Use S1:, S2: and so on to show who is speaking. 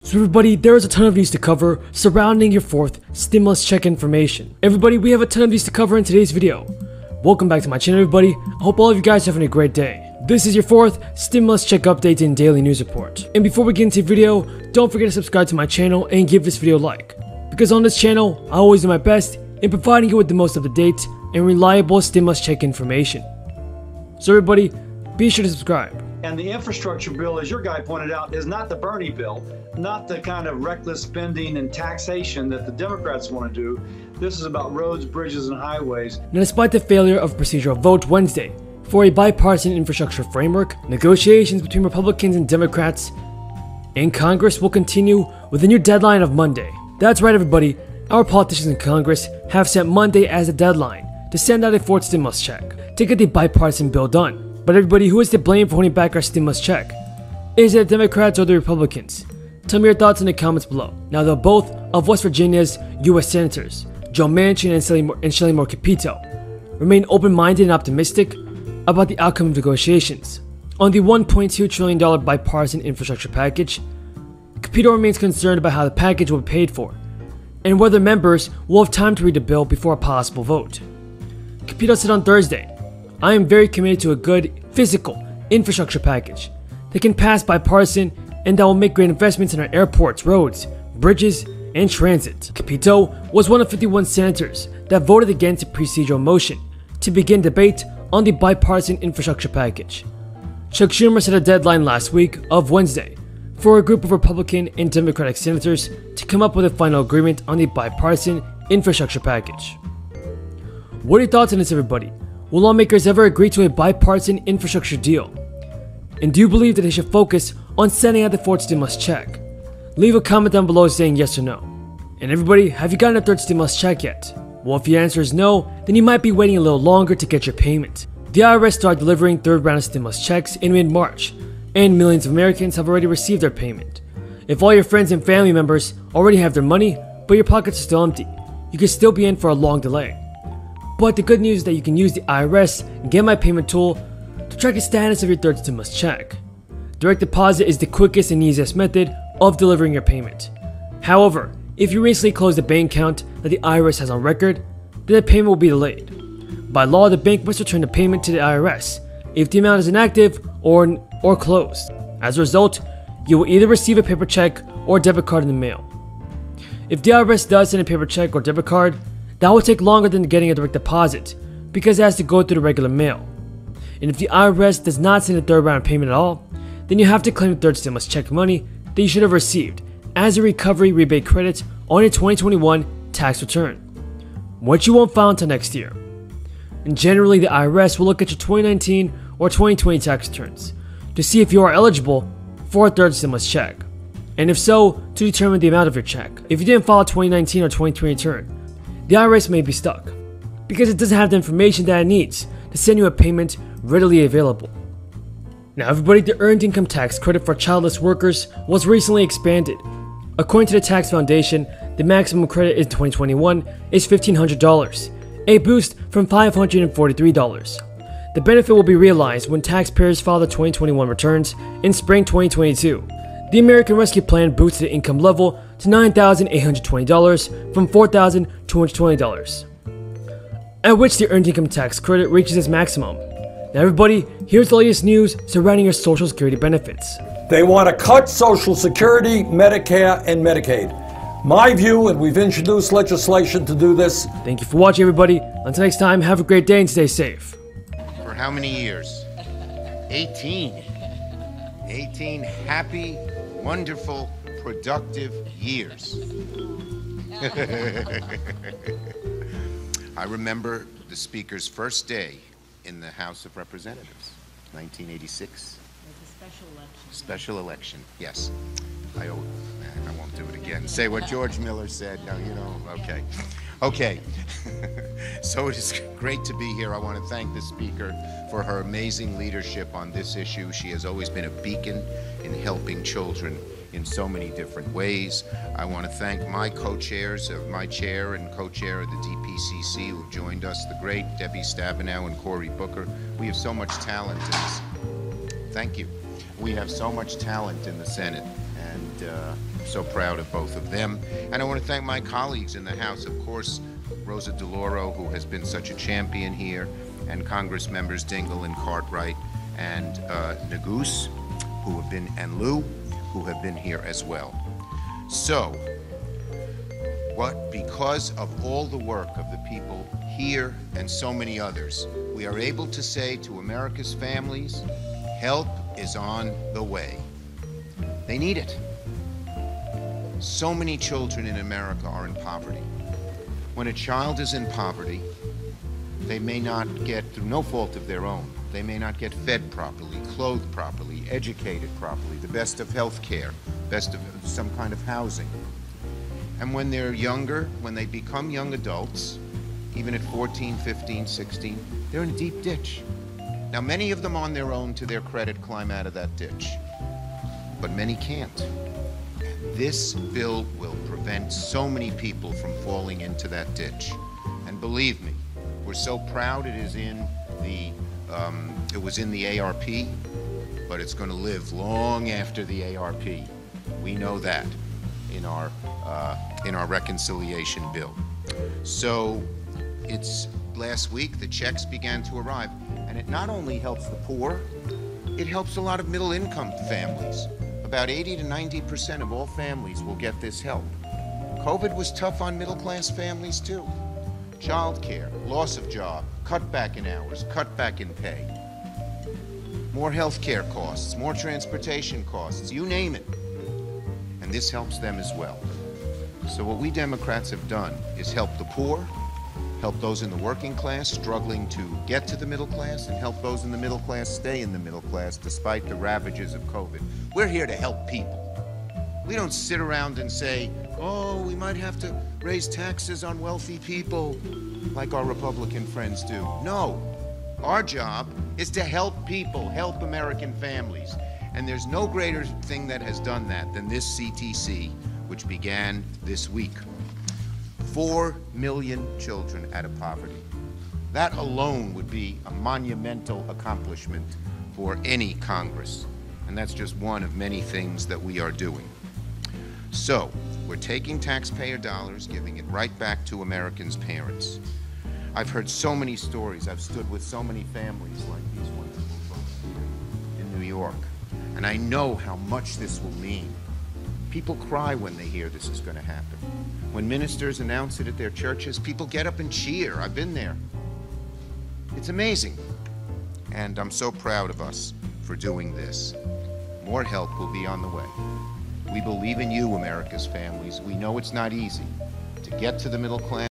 S1: So everybody, there is a ton of news to cover surrounding your fourth stimulus check information. Everybody, we have a ton of news to cover in today's video. Welcome back to my channel, everybody. I hope all of you guys are having a great day. This is your fourth stimulus check update and daily news report. And before we get into the video, don't forget to subscribe to my channel and give this video a like. Because on this channel, I always do my best in providing you with the most up-to-date and reliable stimulus check information. So everybody, be sure to subscribe.
S2: And the infrastructure bill, as your guy pointed out, is not the Bernie bill, not the kind of reckless spending and taxation that the Democrats want to do. This is about roads, bridges, and highways.
S1: Now, despite the failure of a procedural vote Wednesday for a bipartisan infrastructure framework, negotiations between Republicans and Democrats in Congress will continue with a new deadline of Monday. That's right, everybody. Our politicians in Congress have set Monday as a deadline to send out a fourth stimulus check to get the bipartisan bill done. But everybody, who is to blame for holding back our stimulus check? Is it the Democrats or the Republicans? Tell me your thoughts in the comments below. Now, though both of West Virginia's U.S. Senators, Joe Manchin and Shelley Moore Capito, remain open-minded and optimistic about the outcome of negotiations on the $1.2 trillion bipartisan infrastructure package, Capito remains concerned about how the package will be paid for and whether members will have time to read the bill before a possible vote. Capito said on Thursday, "I am very committed to a good, physical infrastructure package that can pass bipartisan and that will make great investments in our airports, roads, bridges, and transit." Capito was one of 51 senators that voted against a procedural motion to begin debate on the bipartisan infrastructure package. Chuck Schumer set a deadline last week of Wednesday for a group of Republican and Democratic senators to come up with a final agreement on the bipartisan infrastructure package. What are your thoughts on this, everybody? Will lawmakers ever agree to a bipartisan infrastructure deal? And do you believe that they should focus on sending out the fourth stimulus check? Leave a comment down below saying yes or no. And everybody, have you gotten a third stimulus check yet? Well, if your answer is no, then you might be waiting a little longer to get your payment. The IRS started delivering third round of stimulus checks in mid-March, and millions of Americans have already received their payment. If all your friends and family members already have their money, but your pockets are still empty, you could still be in for a long delay. But the good news is that you can use the IRS Get My Payment tool to track the status of your third stimulus check. Direct deposit is the quickest and easiest method of delivering your payment. However, if you recently closed a bank account that the IRS has on record, then the payment will be delayed. By law, the bank must return the payment to the IRS if the amount is inactive or closed. As a result, you will either receive a paper check or debit card in the mail. If the IRS does send a paper check or debit card, that will take longer than getting a direct deposit because it has to go through the regular mail. And if the IRS does not send a third round of payment at all, then you have to claim the third stimulus check money that you should have received as a recovery rebate credit on your 2021 tax return, which you won't file until next year. And generally, the IRS will look at your 2019 or 2020 tax returns to see if you are eligible for a third stimulus check, and if so, to determine the amount of your check. If you didn't file a 2019 or 2020 return, the IRS may be stuck because it doesn't have the information that it needs to send you a payment readily available. Now, everybody, the Earned Income Tax Credit for childless workers was recently expanded. According to the Tax Foundation, the maximum credit in 2021 is $1,500, a boost from $543. The benefit will be realized when taxpayers file the 2021 returns in spring 2022. The American Rescue Plan boosted the income level to $9,820 from $4,220, at which the Earned Income Tax Credit reaches its maximum. Now, everybody, here's the latest news surrounding your Social Security benefits.
S3: They want to cut Social Security, Medicare, and Medicaid. My view, and we've introduced legislation to do this.
S1: Thank you for watching, everybody. Until next time, have a great day and stay safe.
S4: For how many years? 18. 18 happy, wonderful, productive years. I remember the speaker's first day in the House of Representatives, 1986. Special election, yes. I won't do it again. Say what George Miller said. No, you know, okay. Okay. So it is great to be here. I want to thank the speaker for her amazing leadership on this issue. She has always been a beacon in helping children in so many different ways. I want to thank my co-chairs of my chair and co-chair of the DPCC who have joined us, the great Debbie Stabenow and Cory Booker. We have so much talent in this. Thank you. We have so much talent in the Senate, and So proud of both of them. And I want to thank my colleagues in the House, of course, Rosa DeLauro, who has been such a champion here, and Congress members Dingell and Cartwright and Neguse, who have been, and Lou, who have been here as well. So, because of all the work of the people here and so many others, we are able to say to America's families, help is on the way. They need it. So many children in America are in poverty. When a child is in poverty, they may not get, through no fault of their own, they may not get fed properly, clothed properly, educated properly, the best of health care, best of some kind of housing. And when they're younger, when they become young adults, even at 14, 15, 16, they're in a deep ditch. Now, many of them on their own, to their credit, climb out of that ditch, but many can't. This bill will prevent so many people from falling into that ditch. And believe me, we're so proud it is in the, it was in the ARP, but it's going to live long after the ARP. We know that in our reconciliation bill. So it's last week the checks began to arrive, and it not only helps the poor, it helps a lot of middle-income families. About 80 to 90% of all families will get this help. COVID was tough on middle-class families too. Child care, loss of job, cutback in hours, cutback in pay. More health care costs, more transportation costs, you name it. And this helps them as well. So what we Democrats have done is help the poor, help those in the working class struggling to get to the middle class, and help those in the middle class stay in the middle class despite the ravages of COVID. We're here to help people. We don't sit around and say, oh, we might have to raise taxes on wealthy people like our Republican friends do. No, our job is to help people, help American families. And there's no greater thing that has done that than this CTC, which began this week. 4 million children out of poverty. That alone would be a monumental accomplishment for any Congress. And that's just one of many things that we are doing. So, we're taking taxpayer dollars, giving it right back to Americans' parents. I've heard so many stories. I've stood with so many families like these wonderful folks here in New York. And I know how much this will mean. People cry when they hear this is going to happen. When ministers announce it at their churches, people get up and cheer. I've been there. It's amazing. And I'm so proud of us for doing this. More help will be on the way. We believe in you, America's families. We know it's not easy to get to the middle class.